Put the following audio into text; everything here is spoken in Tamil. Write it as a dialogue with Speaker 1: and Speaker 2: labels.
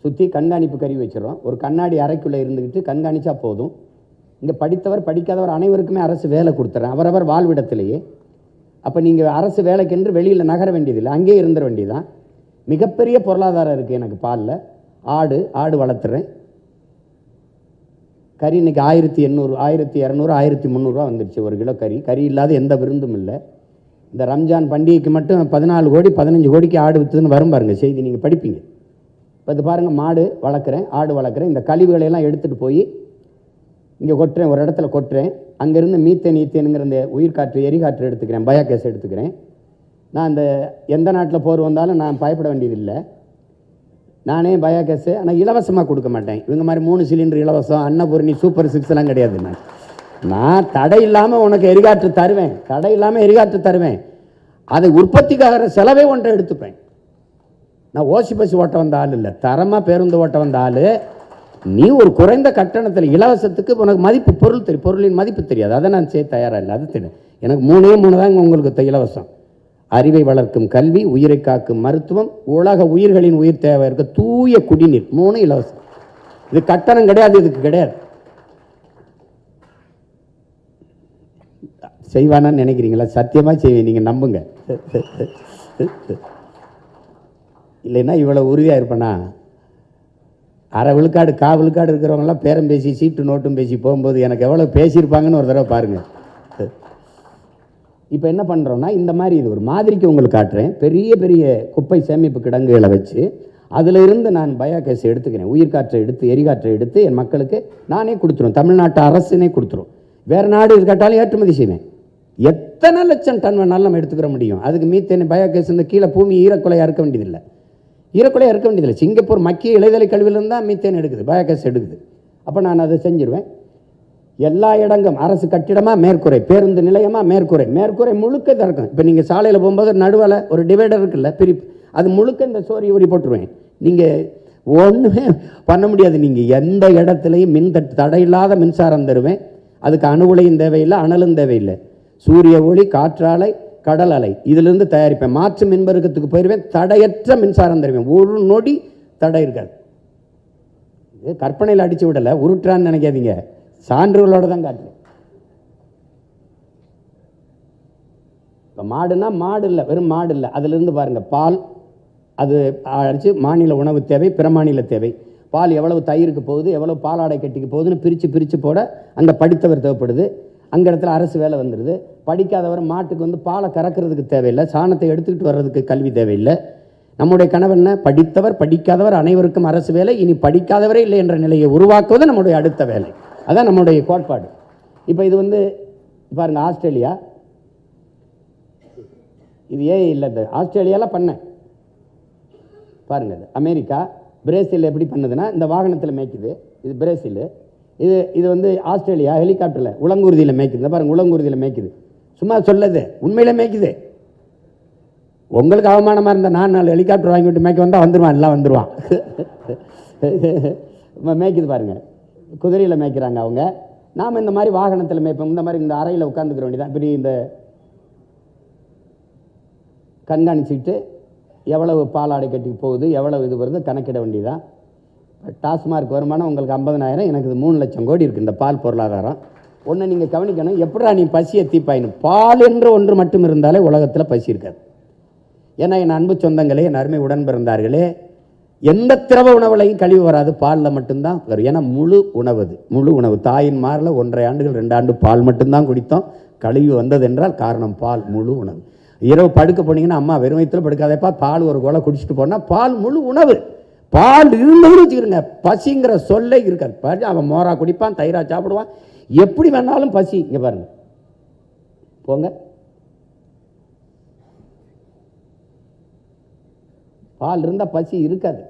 Speaker 1: சுற்றி கண்காணிப்பு கருவி வச்சிடறோம். ஒரு கண்ணாடி அறைக்குள்ளே இருந்துக்கிட்டு கண்காணிச்சா போதும். இங்கே படித்தவர் படிக்காதவர் அனைவருக்குமே அரசு வேலை கொடுத்துட்றேன், அவரவர் வாழ்விடத்திலேயே. அப்போ நீங்கள் அரசு வேலைக்கென்று வெளியில் நகர வேண்டியதில்லை, அங்கேயே இருந்துட வேண்டியதுதான். மிகப்பெரிய பொருளாதாரம் இருக்குது எனக்கு பாலில். ஆடு வளர்த்துறேன். கறி இன்றைக்கி 1800, 1200, 1300 வந்துடுச்சு ஒரு கிலோ கறி. கறி இல்லாத எந்த விருந்தும் இல்லை. இந்த ரம்ஜான் பண்டிகைக்கு மட்டும் 14 கோடி 15 கோடிக்கு ஆடு விற்றுதுன்னு வரும் பாருங்கள், செய்தி நீங்கள் படிப்பீங்க. இப்போ இது பாருங்கள், மாடு வளர்க்குறேன், ஆடு வளர்க்குறேன். இந்த கழிவுகளையெல்லாம் எடுத்துகிட்டு போய் இங்கே கொட்டுறேன், ஒரு இடத்துல கொட்டுறேன். அங்கேருந்து ஈத்தேனுங்கிற இந்த உயிர்காற்று எரிகாற்று எடுத்துக்கிறேன், பயோகேஸ் எடுத்துக்கிறேன். நான் இந்த எந்த நாட்டில் போர் வந்தாலும் நான் பயப்பட வேண்டியதில்லை. நானே பயோகேஸு ஆனால் இலவசமாக கொடுக்க மாட்டேன். இவங்க மாதிரி 3 சிலிண்டர் இலவசம், அன்னபூர்ணி, சூப்பர் 6 கிடையாது. நான் தடை இல்லாமல் உனக்கு எரிகாற்று தருவேன், தடை இல்லாமல் எரிகாற்று தருவேன். அதை உற்பத்திக்காக செலவே ஒன்றை எடுத்துப்பேன். நான் ஓசி பஸ் ஓட்ட வந்த ஆள் இல்லை, தரமாக பேருந்து ஓட்ட வந்த ஆள். நீ ஒரு குறைந்த கட்டணத்தில் இலவசத்துக்கு உனக்கு மதிப்பு பொருள் தெரியும், பொருளின் மதிப்பு தெரியாது, அதை நான் செய்ய தயாராக இல்லை. அது தெரியும் எனக்கு. 3 தாங்க உங்களுக்கு இலவசம். அறிவை வளர்க்கும் கல்வி, உயிரை காக்கும் மருத்துவம், உலக உயிர்களின் உயிர் தேவை இருக்க தூய குடிநீர், 3 இலவசம். இது கட்டணம் கிடையாது, இதுக்கு கிடையாது. செய்வானான்னு நினைக்கிறீங்களா? சத்தியமாக செய்வேன், நீங்கள் நம்புங்க. இல்லைன்னா இவ்வளோ உறுதியாக இருப்பேனா? அரை விழுக்காடு விழுக்காடு இருக்கிறவங்களாம் பேரம் பேசி சீட்டு நோட்டும் பேசி போகும்போது எனக்கு எவ்வளோ பேசியிருப்பாங்கன்னு ஒரு தடவை பாருங்கள். இப்போ என்ன பண்ணுறோன்னா, இந்த மாதிரி இது ஒரு மாதிரிக்கு உங்களுக்கு காட்டுறேன். பெரிய பெரிய குப்பை சேமிப்பு கிடங்குகளை வச்சு அதில் இருந்து நான் பயோகேஸ் எடுத்துக்கிறேன். உயிர்காற்றை எடுத்து எரிகாற்றை எடுத்து என் மக்களுக்கு நானே கொடுத்துருவோம். தமிழ்நாட்டு அரசுனே கொடுத்துரும். வேறு நாடு இது கேட்டாலும் ஏற்றுமதி செய்வேன். எத்தனை லட்சம் டன் வேணாலும் நம்ம எடுத்துக்கிற முடியும். அதுக்கு மீத்தேன் பயோகேஸ் இந்த கீழே பூமி ஈரக்குலையாக இருக்க வேண்டியதில்லை, ஈரக்குலையாக இருக்க வேண்டியதில்லை. சிங்கப்பூர் மக்கிய இலைதலை கழிவிலிருந்து தான் மீத்தேன் எடுக்குது, பயோகேஸ் எடுக்குது. அப்போ நான் அதை செஞ்சிருவேன். எல்லா இடங்களும் அரசு கட்டிடமாக மேற்கூரை, பேருந்து நிலையமாக மேற்கூரை முழுக்க திறக்கும். இப்போ நீங்கள் சாலையில் போகும்போது நடுவில் ஒரு டிவைடர் இருக்குல்ல, பிரிப்பு, அது முழுக்க இந்த சோரி உரி போட்டுருவேன். நீங்கள் ஒன்றுமே பண்ண முடியாது. நீங்கள் எந்த இடத்துலையும் தடையில்லாத மின்சாரம் தருவேன். அதுக்கு அணு உலையும் தேவையில்லை, அனலும் தேவையில்லை. சூரிய ஒளி, காற்றாலை, கடல் அலை, இதிலிருந்து தயாரிப்பேன். மாற்று மின்பெருக்கத்துக்கு போயிடுவேன். தடையற்ற மின்சாரம் தருவேன். ஒரு நொடி தடை இருக்காது. இது கற்பனையில் அடித்து விடலை, உருட்டுறான்னு நினைக்காதீங்க, சான்றுகளோடு தான் காட்டுறேன். இப்போ மாடுனா மாடு இல்லை, வெறும் மாடு இல்லை. அதிலிருந்து பாருங்கள், பால் அது அடித்து மாநில உணவு தேவை, பிற மாநில தேவை. பால் எவ்வளவு தயிருக்கு போகுது, எவ்வளோ பாலாடை கட்டிக்கு போகுதுன்னு பிரித்து போட அங்கே படித்தவர் தேவைப்படுது. அங்கே இடத்துல அரசு வேலை வந்துடுது. படிக்காதவர் மாட்டுக்கு வந்து பாலை கறக்கிறதுக்கு தேவையில்லை, சாணத்தை எடுத்துக்கிட்டு வர்றதுக்கு கல்வி தேவையில்லை. நம்முடைய கனவு என்ன? படித்தவர் படிக்காதவர் அனைவருக்கும் அரசு வேலை. இனி படிக்காதவரே இல்லை என்ற நிலையை உருவாக்குவது நம்முடைய அடுத்த வேலை. அதான் நம்முடைய கோட்பாடு. இப்போ இது வந்து பாருங்கள், ஆஸ்திரேலியா, இது இல்லை, ஆஸ்திரேலியாவில் பண்ணேன் பாருங்கள். இது அமெரிக்கா, பிரேசில் எப்படி பண்ணுதுன்னா இந்த வாகனத்தில் மேய்க்குது. இது பிரேசில். இது வந்து ஆஸ்திரேலியா ஹெலிகாப்டரில் உலங்கூர்தியில் மேய்க்குது. பாருங்கள், உலங்கூர்தியில் மேய்க்குது. சும்மா சொல்லுது, உண்மையிலே மேய்க்குது. உங்களுக்கு அவமானமாக இருந்தால் 4 ஹெலிகாப்டர் வாங்கிவிட்டு மேய்க்க வந்தால் வந்துடுவான், எல்லாம் வந்துடுவான். மேய்க்குது பாருங்கள். குதிரையில் மேய்க்கிறாங்க அவங்க. நாம் இந்த மாதிரி வாகனத்தில் மேய்ப்போம். இந்த மாதிரி இந்த அறையில் உட்காந்துக்கிற வேண்டியதான். இப்படி இந்த கண்காணிச்சுக்கிட்டு எவ்வளவு பாலாடை கட்டி போகுது, எவ்வளவு இது வருது கணக்கிட வேண்டியதான். டாஸ்மார்க் வருமானம் உங்களுக்கு 50,000, எனக்கு இது 3 லட்சம் கோடி இருக்குது இந்த பால் பொருளாதாரம். ஒன்று நீங்கள் கவனிக்கணும், எப்படா நீ பசியை தீப்பாயினும். பால் என்ற ஒன்று மட்டும் இருந்தாலே உலகத்தில் பசி இருக்காது. ஏன்னா என் அன்பு சொந்தங்களே, என் அருமை உடன் பிறந்தார்களே, எந்த திரவ உணவுலையும் கழிவு வராது, பாலில் மட்டும்தான் வரும். ஏன்னா முழு உணவு. தாயின் மாரில் 1.5 ஆண்டுகள் 2 ஆண்டு பால் மட்டும்தான் குடித்தோம். கழிவு வந்தது என்றால் காரணம் பால், முழு உணவு. இரவு படுக்க போனீங்கன்னா அம்மா வெறும் வயிற்றில் படுக்காதேப்பா, பால் ஒரு கோலை குடிச்சிட்டு போனால் பால் முழு உணவு. பால் இருந்ததுன்னு வச்சுக்கிறங்க, பசிங்கிற சொல்லே இருக்காது. அவன் மோரா குடிப்பான், தயிரா சாப்பிடுவான், எப்படி வேணாலும் பசி. இங்கே பாருங்க, போங்க, பால் இருந்தால் பசி இருக்காது.